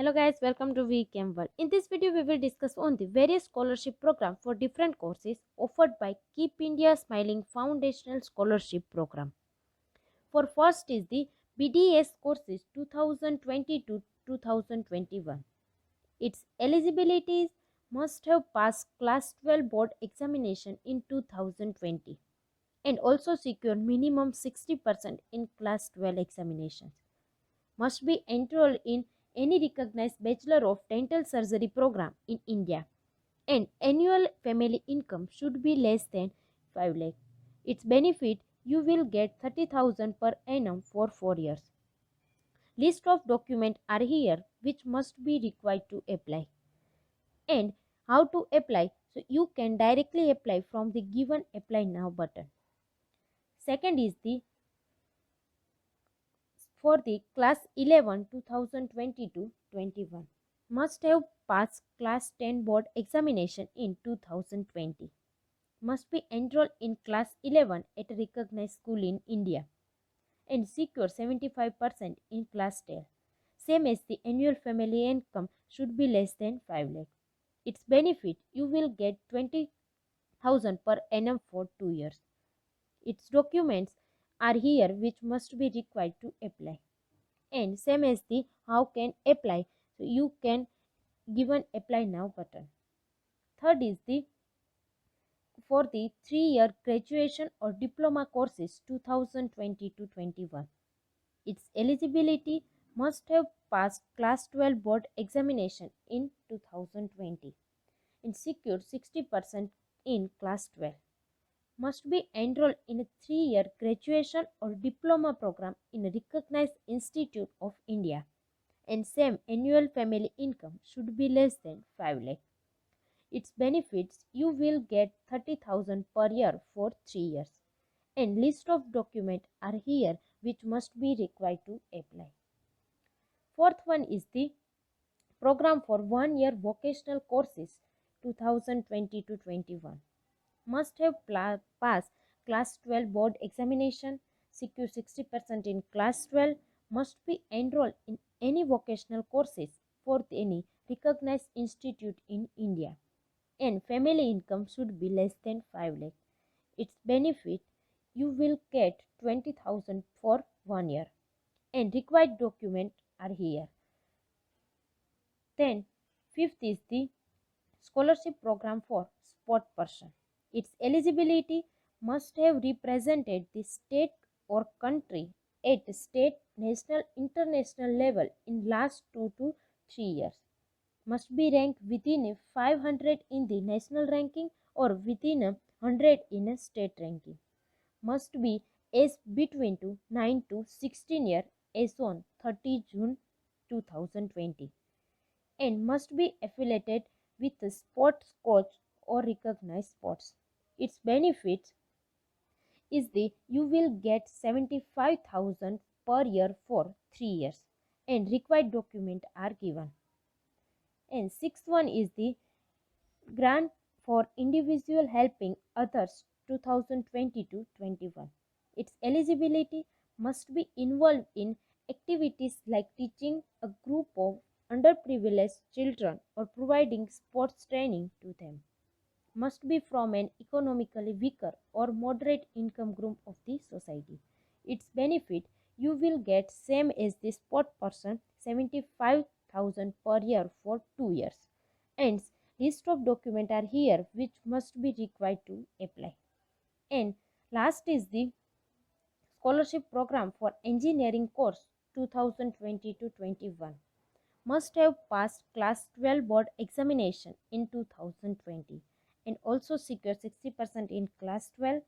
Hello guys, welcome to VCAM World. In this video, we will discuss on the various scholarship program for different courses offered by Keep India Smiling Foundational Scholarship Program. For first is the BDS courses 2020 to 2021. Its eligibilities must have passed class 12 board examination in 2020 and also secure minimum 60% in class 12 examinations. Must be enrolled in any recognized Bachelor of Dental Surgery program in India, and annual family income should be less than 5 lakh. Its benefit, you will get 30,000 per annum for 4 years. List of documents are here which must be required to apply. And how to apply? So you can directly apply from the given apply now button. Second is the for the class 11 2020-21 must have passed class 10 board examination in 2020, must be enrolled in class 11 at a recognized school in India and secure 75% in class 10. Same as the annual family income should be less than 5 lakh. Its benefit, you will get 20,000 per annum for 2 years. Its documents are here which must be required to apply. And same as the how can apply, so you can given apply now button. Third is the for the 3-year graduation or diploma courses 2020 to 21. Its eligibility must have passed class 12 board examination in 2020 and secured 60% in class 12. Must be enrolled in a 3-year graduation or diploma program in a recognized institute of India, and same annual family income should be less than 5 lakh. Its benefits, you will get 30,000 per year for 3 years. And list of documents are here which must be required to apply. Fourth one is the program for 1-year vocational courses 2020 to 21. Must have passed class 12 board examination, secure 60% in class 12, must be enrolled in any vocational courses for any recognized institute in India, and family income should be less than 5 lakh. Its benefit, you will get 20,000 for 1 year, and required documents are here. Then fifth is the scholarship program for sport person. Its eligibility must have represented the state or country at state, national, international level in last 2 to 3 years. Must be ranked within 500 in the national ranking or within 100 in a state ranking. Must be aged between 9 to 16 years as on 30 June 2020, and must be affiliated with a sports coach or recognized sports. Its benefits is the you will get 75,000 per year for 3 years, and required documents are given. And sixth one is the grant for individual helping others 2020 to 21. Its eligibility must be involved in activities like teaching a group of underprivileged children or providing sports training to them. Must be from an economically weaker or moderate income group of the society. Its benefit, you will get same as the sport person 75,000 per year for 2 years. And list of documents are here which must be required to apply. And last is the scholarship program for engineering course 2020 to 21. Must have passed class 12 board examination in 2020 and also secure 60% in class 12.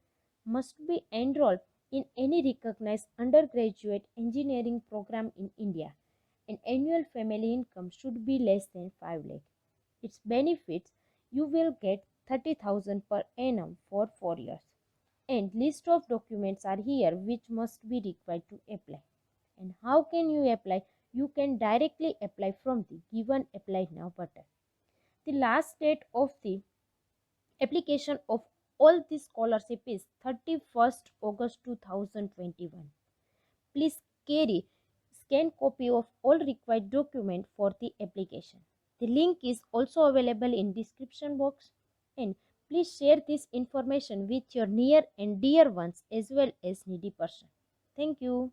Must be enrolled in any recognized undergraduate engineering program in India, and annual family income should be less than 5 lakh. Its benefits, you will get 30,000 per annum for 4 years. And list of documents are here which must be required to apply. And how can you apply? You can directly apply from the given apply now button. The last date of the application of all this scholarship is 31st August 2021. Please scanned copy of all required document for the application. The link is also available in description box, and please share this information with your near and dear ones as well as needy person. Thank you.